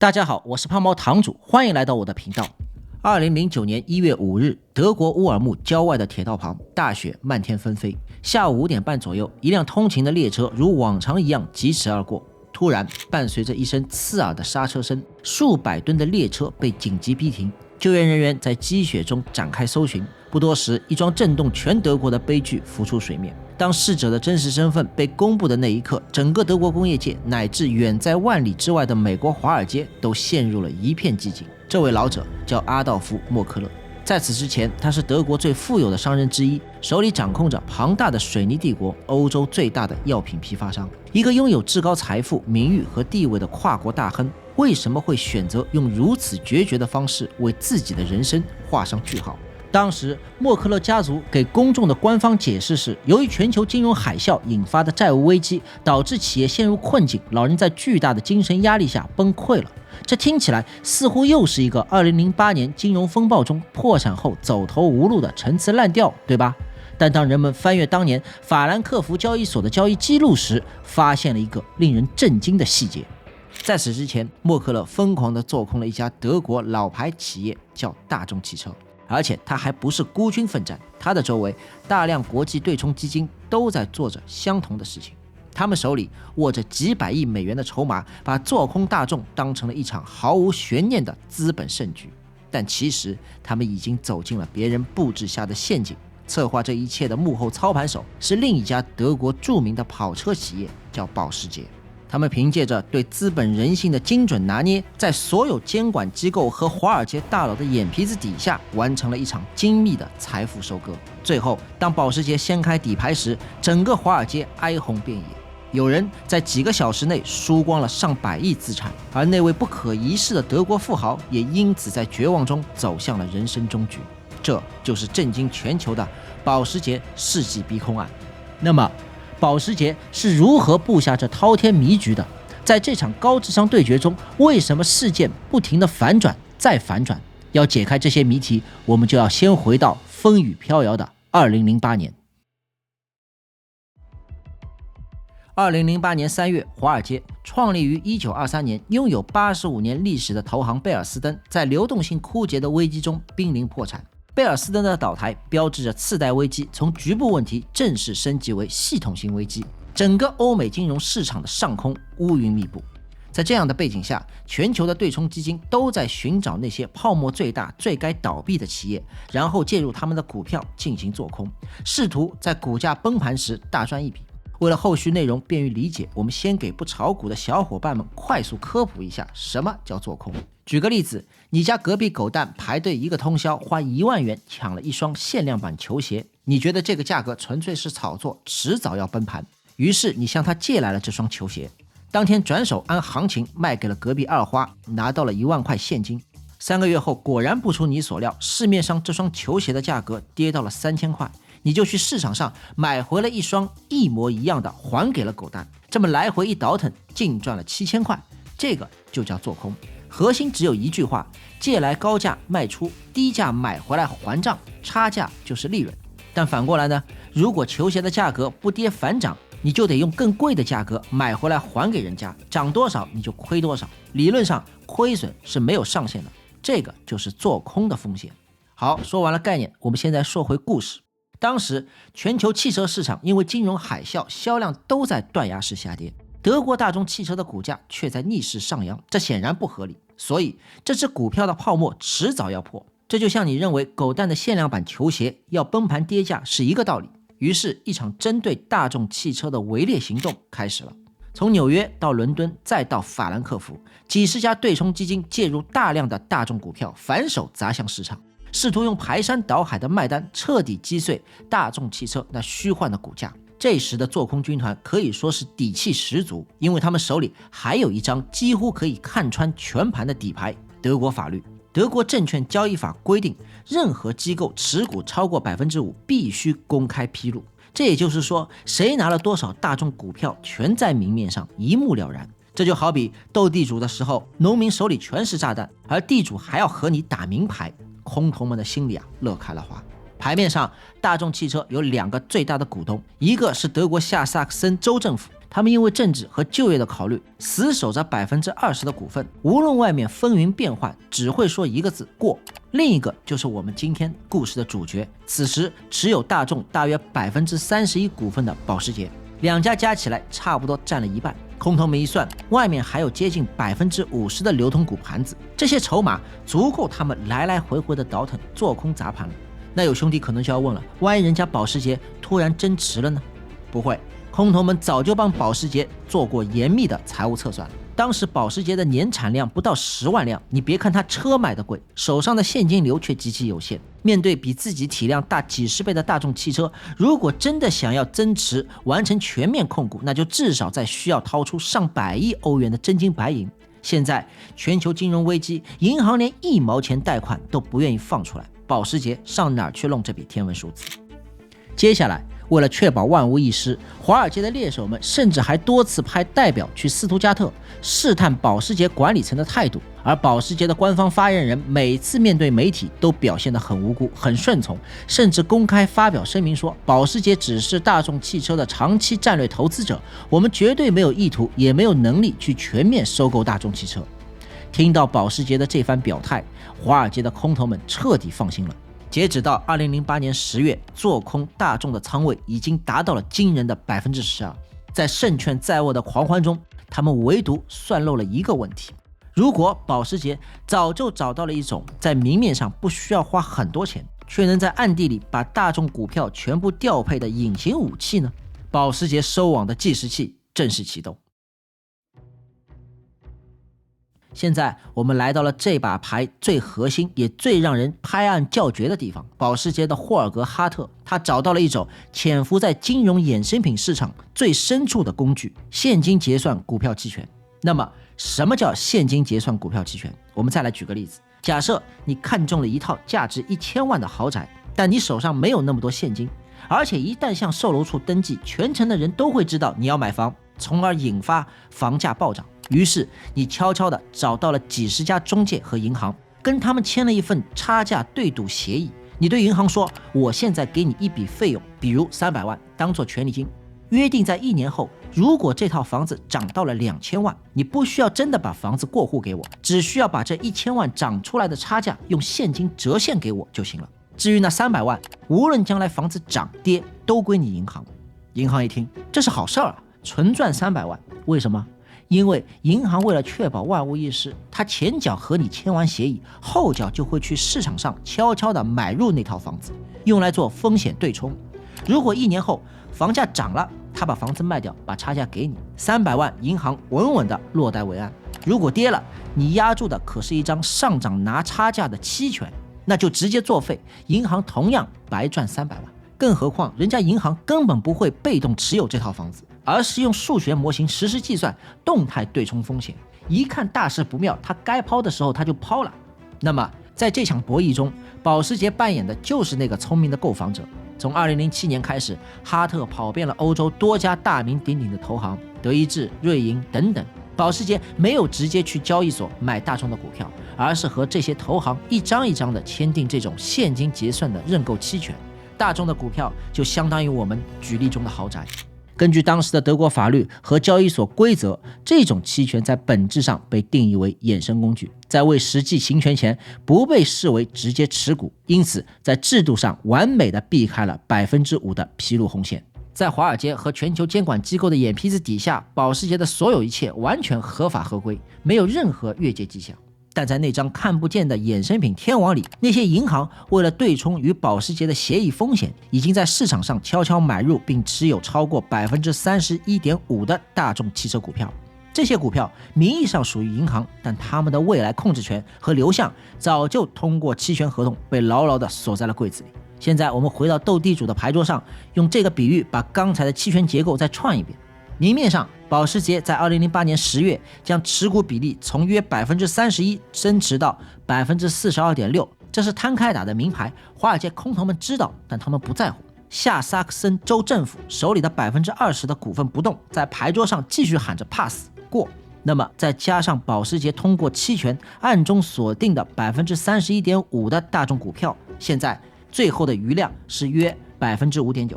大家好，我是胖猫堂主，欢迎来到我的频道。2009年1月5日，德国乌尔木郊外的铁道旁，大雪漫天纷飞。下午5点半左右，一辆通勤的列车如往常一样疾驰而过。突然，伴随着一声刺耳的刹车声，数百吨的列车被紧急逼停。救援人员在积雪中展开搜寻，不多时，一桩震动全德国的悲剧浮出水面。当逝者的真实身份被公布的那一刻，整个德国工业界乃至远在万里之外的美国华尔街都陷入了一片寂静。这位老者叫阿道夫·默克勒，在此之前，他是德国最富有的商人之一，手里掌控着庞大的水泥帝国，欧洲最大的药品批发商，一个拥有至高财富、名誉和地位的跨国大亨。为什么会选择用如此决绝的方式为自己的人生画上句号？当时，默克勒家族给公众的官方解释是，由于全球金融海啸引发的债务危机，导致企业陷入困境，老人在巨大的精神压力下崩溃了。这听起来似乎又是一个2008年金融风暴中破产后走投无路的陈词滥调，对吧？但当人们翻阅当年法兰克福交易所的交易记录时，发现了一个令人震惊的细节。在此之前，默克勒疯狂地做空了一家德国老牌企业，叫大众汽车。而且他还不是孤军奋战，他的周围大量国际对冲基金都在做着相同的事情。他们手里握着几百亿美元的筹码，把做空大众当成了一场毫无悬念的资本胜局。但其实他们已经走进了别人布置下的陷阱。策划这一切的幕后操盘手是另一家德国著名的跑车企业，叫保时捷。他们凭借着对资本人性的精准拿捏，在所有监管机构和华尔街大佬的眼皮子底下，完成了一场精密的财富收割。最后，当保时捷掀开底牌时，整个华尔街哀鸿遍野，有人在几个小时内输光了上百亿资产，而那位不可一世的德国富豪也因此在绝望中走向了人生终局。这就是震惊全球的保时捷世纪逼空案。那么，保时捷是如何布下这滔天迷局的？在这场高智商对决中，为什么事件不停地反转再反转？要解开这些谜题，我们就要先回到风雨飘摇的2008年。2008年3月，华尔街创立于1923年，拥有85年历史的投行贝尔斯登，在流动性枯竭的危机中濒临破产。贝尔斯登的倒台标志着次贷危机从局部问题正式升级为系统性危机，整个欧美金融市场的上空乌云密布。在这样的背景下，全球的对冲基金都在寻找那些泡沫最大、最该倒闭的企业，然后介入他们的股票进行做空，试图在股价崩盘时大赚一笔。为了后续内容便于理解，我们先给不炒股的小伙伴们快速科普一下什么叫做空。举个例子，你家隔壁狗蛋排队一个通宵，花1万元抢了一双限量版球鞋，你觉得这个价格纯粹是炒作，迟早要崩盘，于是你向他借来了这双球鞋，当天转手按行情卖给了隔壁二花，拿到了1万块现金。3个月后，果然不出你所料，市面上这双球鞋的价格跌到了3000块，你就去市场上买回了一双一模一样的，还给了狗蛋，这么来回一倒腾，净赚了7000块，这个就叫做空。核心只有一句话：借来高价卖出，低价买回来还账，差价就是利润。但反过来呢，如果球鞋的价格不跌反涨，你就得用更贵的价格买回来还给人家，涨多少你就亏多少，理论上亏损是没有上限的，这个就是做空的风险。好，说完了概念，我们现在说回故事。当时全球汽车市场因为金融海啸，销量都在断崖式下跌，德国大众汽车的股价却在逆势上扬，这显然不合理，所以这只股票的泡沫迟早要破。这就像你认为狗蛋的限量版球鞋要崩盘跌价是一个道理。于是一场针对大众汽车的围猎行动开始了。从纽约到伦敦再到法兰克福，几十家对冲基金介入大量的大众股票，反手砸向市场，试图用排山倒海的卖单彻底击碎大众汽车那虚幻的股价。这时的做空军团可以说是底气十足，因为他们手里还有一张几乎可以看穿全盘的底牌——德国法律。德国证券交易法规定，任何机构持股超过 5% 必须公开披露。这也就是说，谁拿了多少大众股票全在明面上，一目了然。这就好比斗地主的时候，农民手里全是炸弹，而地主还要和你打明牌，空头们的心里乐开了花。牌面上，大众汽车有2个最大的股东，一个是德国下萨克森州政府，他们因为政治和就业的考虑，死守着20%的股份，无论外面风云变幻，只会说一个字过。另一个就是我们今天故事的主角，此时持有大众大约31%股份的保时捷，两家加起来差不多占了一半。空头们一算，外面还有接近50%的流通股盘子，这些筹码足够他们来来回回的倒腾做空砸盘了。那有兄弟可能就要问了，万一人家保时捷突然增持了呢？不会，空头们早就帮保时捷做过严密的财务测算了。当时保时捷的年产量不到10万辆，你别看它车买的贵，手上的现金流却极其有限。面对比自己体量大几十倍的大众汽车，如果真的想要增持完成全面控股，那就至少再需要掏出上百亿欧元的真金白银。现在全球金融危机，银行连1毛钱贷款都不愿意放出来，保时捷上哪儿去弄这笔天文数字？接下来为了确保万无一失，华尔街的猎手们甚至还多次派代表去斯图加特试探保时捷管理层的态度，而保时捷的官方发言人每次面对媒体都表现得很无辜、很顺从，甚至公开发表声明说，保时捷只是大众汽车的长期战略投资者，我们绝对没有意图，也没有能力去全面收购大众汽车。听到保时捷的这番表态，华尔街的空头们彻底放心了。截止到2008年10月，做空大众的仓位已经达到了惊人的12%。在胜券在握的狂欢中，他们唯独算漏了一个问题：如果保时捷早就找到了一种在明面上不需要花很多钱，却能在暗地里把大众股票全部调配的隐形武器呢？保时捷收网的计时器正式启动。现在我们来到了这把牌最核心也最让人拍案叫绝的地方，保时捷的霍尔格·哈特，他找到了一种潜伏在金融衍生品市场最深处的工具——现金结算股票期权。那么什么叫现金结算股票期权？我们再来举个例子，假设你看中了一套价值1000万的豪宅，但你手上没有那么多现金，而且一旦向售楼处登记，全城的人都会知道你要买房，从而引发房价暴涨。于是你悄悄地找到了几十家中介和银行，跟他们签了一份差价对赌协议。你对银行说，我现在给你一笔费用，比如300万，当做权利金，约定在1年后，如果这套房子涨到了2000万，你不需要真的把房子过户给我，只需要把这1000万涨出来的差价用现金折现给我就行了。至于那300万，无论将来房子涨跌，都归你银行。银行一听，这是好事啊，纯赚300万。为什么？因为银行为了确保万无一失，他前脚和你签完协议，后脚就会去市场上悄悄地买入那套房子，用来做风险对冲。如果1年后房价涨了，他把房子卖掉，把差价给你，300万银行稳稳地落袋为安。如果跌了，你押注的可是一张上涨拿差价的期权，那就直接作废，银行同样白赚300万。更何况人家银行根本不会被动持有这套房子，而是用数学模型实时计算动态对冲风险，一看大事不妙，他该抛的时候他就抛了。那么在这场博弈中，保时捷扮演的就是那个聪明的购房者。从2007年开始，哈特跑遍了欧洲多家大名鼎鼎的投行，德意志、瑞银等等。保时捷没有直接去交易所买大众的股票，而是和这些投行一张一张的签订这种现金结算的认购期权。大众的股票就相当于我们举例中的豪宅。根据当时的德国法律和交易所规则，这种期权在本质上被定义为衍生工具，在未实际行权前不被视为直接持股，因此在制度上完美的避开了5%的披露红线。在华尔街和全球监管机构的眼皮子底下，保时捷的所有一切完全合法合规，没有任何越界迹象。但在那张看不见的衍生品天网里，那些银行为了对冲与保时捷的协议风险，已经在市场上悄悄买入并持有超过31.5%的大众汽车股票。这些股票名义上属于银行，但他们的未来控制权和流向早就通过期权合同被牢牢地锁在了柜子里。现在我们回到斗地主的牌桌上，用这个比喻把刚才的期权结构再串一遍。明面上，保时捷在2008年10月将持股比例从约31%增持到42.6%，这是摊开打的明牌。华尔街空头们知道，但他们不在乎。下萨克森州政府手里的20%的股份不动，在牌桌上继续喊着 pass 过。那么再加上保时捷通过期权暗中锁定的31.5%的大众股票，现在最后的余量是约5.9%。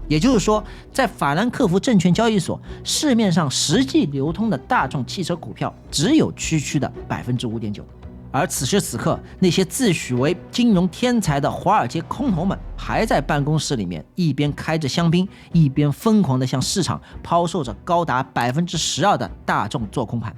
也就是说，在法兰克福证券交易所，市面上实际流通的大众汽车股票只有区区的 5.9%。而此时此刻，那些自诩为金融天才的华尔街空头们，还在办公室里面一边开着香槟，一边疯狂地向市场抛售着高达 12% 的大众做空盘。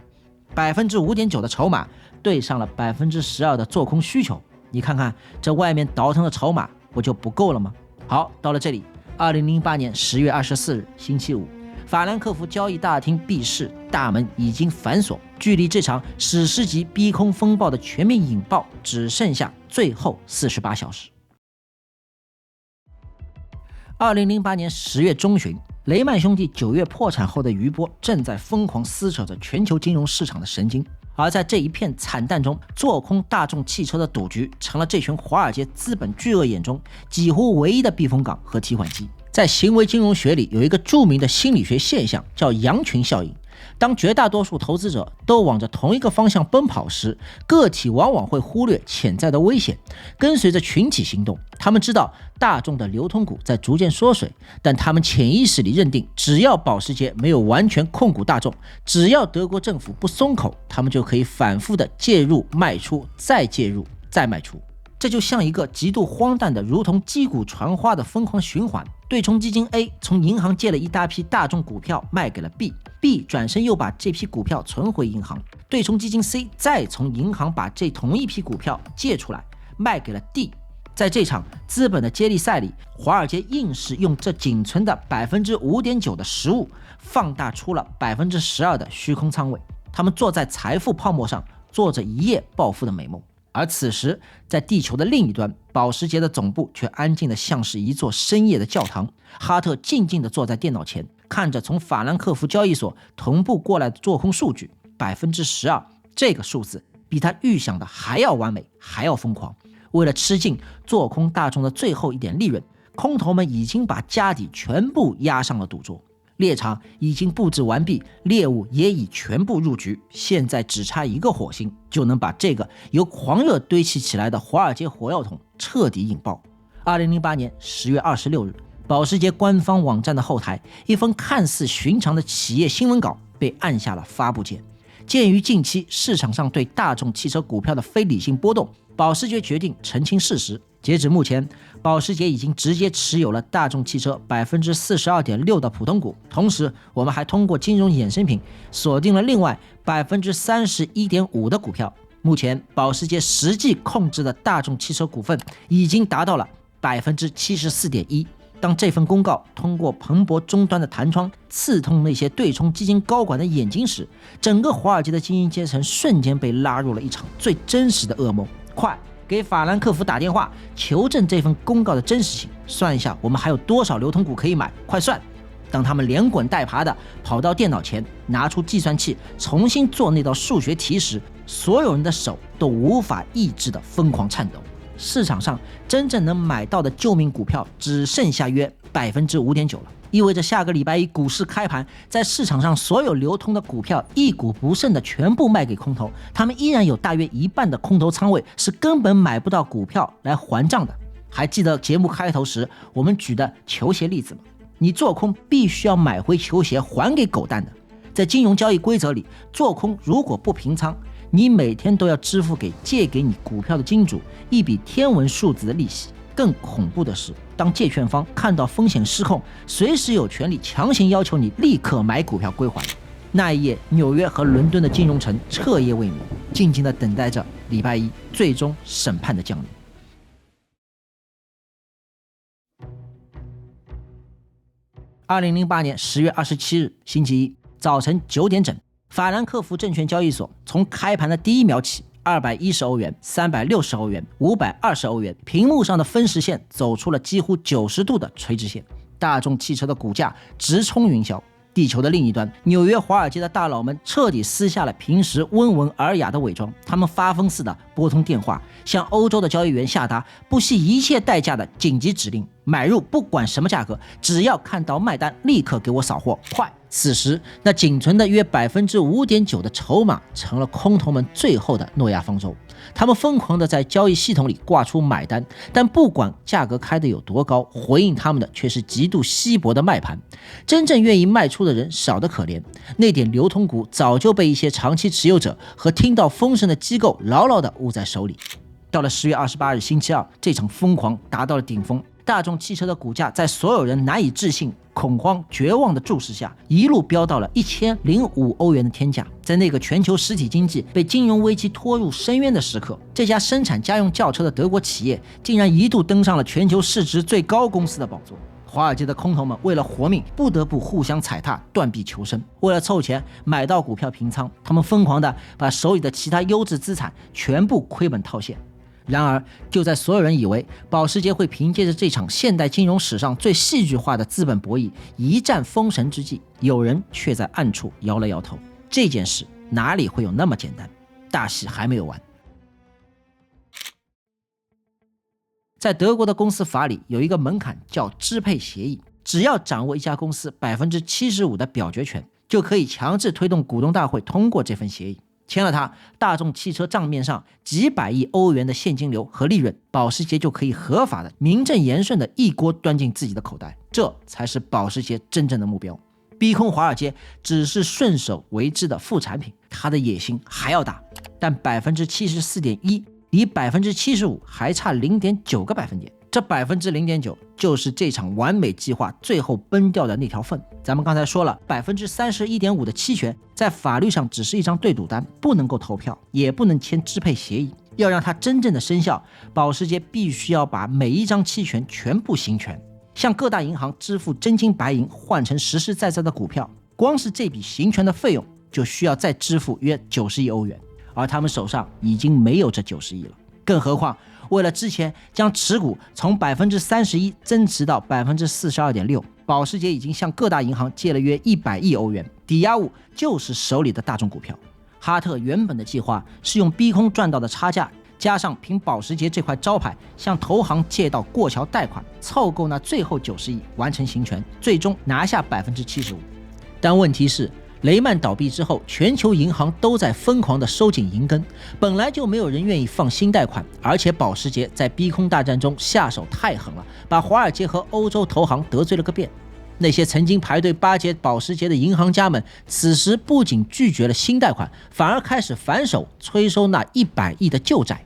5.9% 的筹码对上了 12% 的做空需求，你看看这外面倒腾的筹码不就不够了吗？好，到了这里，2008年10月24日星期五，法兰克福交易大厅闭市，大门已经反锁，距离这场史诗级逼空风暴的全面引爆只剩下最后48小时。2008年10月中旬，雷曼兄弟9月破产后的余波正在疯狂撕扯着全球金融市场的神经，而在这一片惨淡中，做空大众汽车的赌局成了这群华尔街资本巨鳄眼中几乎唯一的避风港和提款机。在行为金融学里有一个著名的心理学现象，叫羊群效应。当绝大多数投资者都往着同一个方向奔跑时，个体往往会忽略潜在的危险，跟随着群体行动。他们知道大众的流通股在逐渐缩水，但他们潜意识里认定，只要保时捷没有完全控股大众，只要德国政府不松口，他们就可以反复的介入卖出，再介入再卖出。这就像一个极度荒诞的如同击鼓传花的疯狂循环。对冲基金 A 从银行借了一大批大众股票卖给了 B 转身又把这批股票存回银行。对冲基金 C 再从银行把这同一批股票借出来卖给了 D。 在这场资本的接力赛里，华尔街硬是用这仅存的 5.9% 的实物放大出了 12% 的虚空仓位。他们坐在财富泡沫上，做着一夜暴富的美梦。而此时，在地球的另一端，保时捷的总部却安静的像是一座深夜的教堂。哈特静静地坐在电脑前，看着从法兰克福交易所同步过来的做空数据 12%， 这个数字比他预想的还要完美，还要疯狂。为了吃尽做空大众的最后一点利润，空头们已经把家底全部压上了赌桌。猎场已经布置完毕，猎物也已全部入局，现在只差一个火星，就能把这个由狂热堆砌起来的华尔街火药桶彻底引爆。2008年10月26日，保时捷官方网站的后台，一封看似寻常的企业新闻稿被按下了发布键。鉴于近期市场上对大众汽车股票的非理性波动，保时捷决定澄清事实。截止目前，保时捷已经直接持有了大众汽车 42.6% 的普通股，同时我们还通过金融衍生品锁定了另外 31.5% 的股票。目前保时捷实际控制的大众汽车股份已经达到了 74.1%。当这份公告通过彭博终端的弹窗刺痛那些对冲基金高管的眼睛时，整个华尔街的精英阶层瞬间被拉入了一场最真实的噩梦。快给法兰克福打电话，求证这份公告的真实性，算一下我们还有多少流通股可以买，快算！当他们连滚带爬的跑到电脑前，拿出计算器重新做那道数学题时，所有人的手都无法抑制的疯狂颤抖。市场上真正能买到的救命股票只剩下约 5.9% 了，意味着下个礼拜一股市开盘，在市场上所有流通的股票一股不剩的全部卖给空头，他们依然有大约一半的空头仓位是根本买不到股票来还账的。还记得节目开头时我们举的球鞋例子吗？你做空必须要买回球鞋还给狗蛋的。在金融交易规则里，做空如果不平仓，你每天都要支付给借给你股票的金主一笔天文数字的利息。更恐怖的是，当借券方看到风险失控，随时有权利强行要求你立刻买股票归还。那一夜，纽约和伦敦的金融城彻夜未眠，静静地等待着礼拜一最终审判的降临。2008年10月27日星期一早晨9点整，法兰克福证券交易所从开盘的第一秒起，210欧元、360欧元、520欧元，屏幕上的分时线走出了几乎90度的垂直线，大众汽车的股价直冲云霄。地球的另一端，纽约华尔街的大佬们彻底撕下了平时温文尔雅的伪装，他们发疯似的拨通电话，向欧洲的交易员下达不惜一切代价的紧急指令：买入不管什么价格，只要看到卖单立刻给我扫货，快！此时那仅存的约 5.9% 的筹码成了空头们最后的诺亚方舟。他们疯狂地在交易系统里挂出买单，但不管价格开得有多高，回应他们的却是极度稀薄的卖盘。真正愿意卖出的人少得可怜，那点流通股早就被一些长期持有者和听到风声的机构牢牢地握在手里。到了10月28日星期二，这场疯狂达到了顶峰。大众汽车的股价在所有人难以置信、恐慌、绝望的注视下，一路飙到了1005欧元的天价。在那个全球实体经济被金融危机拖入深渊的时刻，这家生产家用轿车的德国企业竟然一度登上了全球市值最高公司的宝座。华尔街的空头们为了活命，不得不互相踩踏，断臂求生。为了凑钱买到股票平仓，他们疯狂地把手里的其他优质资产全部亏本套现。然而，就在所有人以为保时捷会凭借着这场现代金融史上最戏剧化的资本博弈一战封神之际，有人却在暗处摇了摇头。这件事哪里会有那么简单？大戏还没有完。在德国的公司法里有一个门槛叫支配协议，只要掌握一家公司75%的表决权，就可以强制推动股东大会通过这份协议。签了它，大众汽车账面上几百亿欧元的现金流和利润，保时捷就可以合法的、名正言顺的一锅端进自己的口袋，这才是保时捷真正的目标。逼空华尔街只是顺手为之的副产品，它的野心还要大，但74.1%离75%还差0.9个百分点。这0.9%就是这场完美计划最后崩掉的那条缝。咱们刚才说了，31.5%的期权在法律上只是一张对赌单，不能够投票，也不能签支配协议。要让它真正的生效，保时捷必须要把每一张期权全部行权，向各大银行支付真金白银换成实实在在的股票。光是这笔行权的费用就需要再支付约90亿欧元，而他们手上已经没有这90亿了。更何况为了之前将持股从31%增持到42.6%，保时捷已经向各大银行借了约100亿欧元，抵押物就是手里的大众股票。哈特原本的计划是用逼空赚到的差价，加上凭保时捷这块招牌向投行借到过桥贷款，凑够那最后90亿，完成行权，最终拿下75%。但问题是，雷曼倒闭之后，全球银行都在疯狂地收紧银根，本来就没有人愿意放新贷款，而且保时捷在逼空大战中下手太狠了，把华尔街和欧洲投行得罪了个遍。那些曾经排队巴结保时捷的银行家们，此时不仅拒绝了新贷款，反而开始反手催收那100亿的旧债。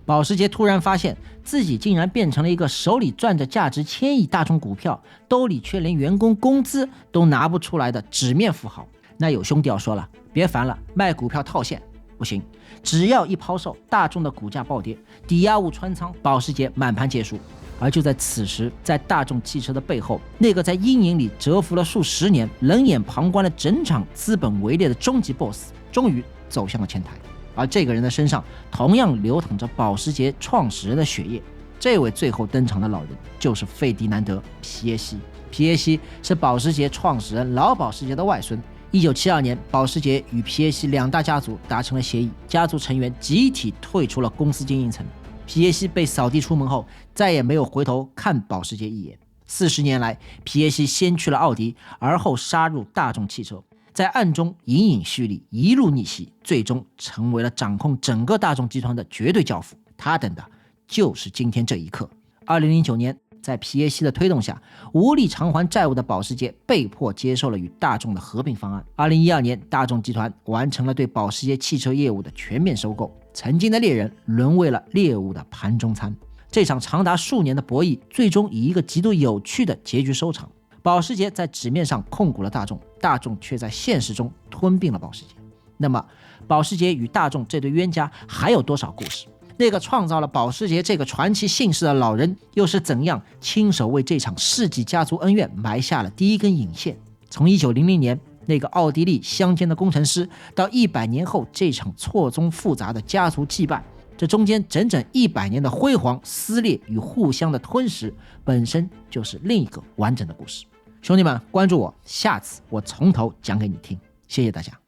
保时捷突然发现自己竟然变成了一个手里攥着价值1000亿大众股票，兜里却连员工工资都拿不出来的纸面富豪。那有兄弟要说了，别烦了，卖股票套现不行，只要一抛售，大众的股价暴跌，抵押物穿仓，保时捷满盘皆输。而就在此时，在大众汽车的背后，那个在阴影里蛰伏了数十年，冷眼旁观了整场资本围猎的终极 BOSS， 终于走向了前台。而这个人的身上同样流淌着保时捷创始人的血液。这位最后登场的老人就是费迪南德·皮耶西。皮耶西是保时捷创始人老保时捷的外孙。1972年，保时捷与皮耶西两大家族达成了协议，家族成员集体退出了公司经营层。皮耶西被扫地出门后，再也没有回头看保时捷一眼。40年来，皮耶西先去了奥迪，而后杀入大众汽车，在暗中隐隐蓄力，一路逆袭，最终成为了掌控整个大众集团的绝对教父。他等的就是今天这一刻。2009年，在皮耶西的推动下，无力偿还债务的保时捷被迫接受了与大众的合并方案。2012年，大众集团完成了对保时捷汽车业务的全面收购，曾经的猎人沦为了猎物的盘中餐。这场长达数年的博弈，最终以一个极度有趣的结局收场。保时捷在纸面上控股了大众，大众却在现实中吞并了保时捷。那么，保时捷与大众这对冤家还有多少故事？那个创造了保时捷这个传奇姓氏的老人，又是怎样亲手为这场世纪家族恩怨埋下了第一根引线？从1900年那个奥地利乡间的工程师，到100年后这场错综复杂的家族羁绊，这中间整整100年的辉煌、撕裂与互相的吞噬，本身就是另一个完整的故事。兄弟们，关注我，下次我从头讲给你听。谢谢大家。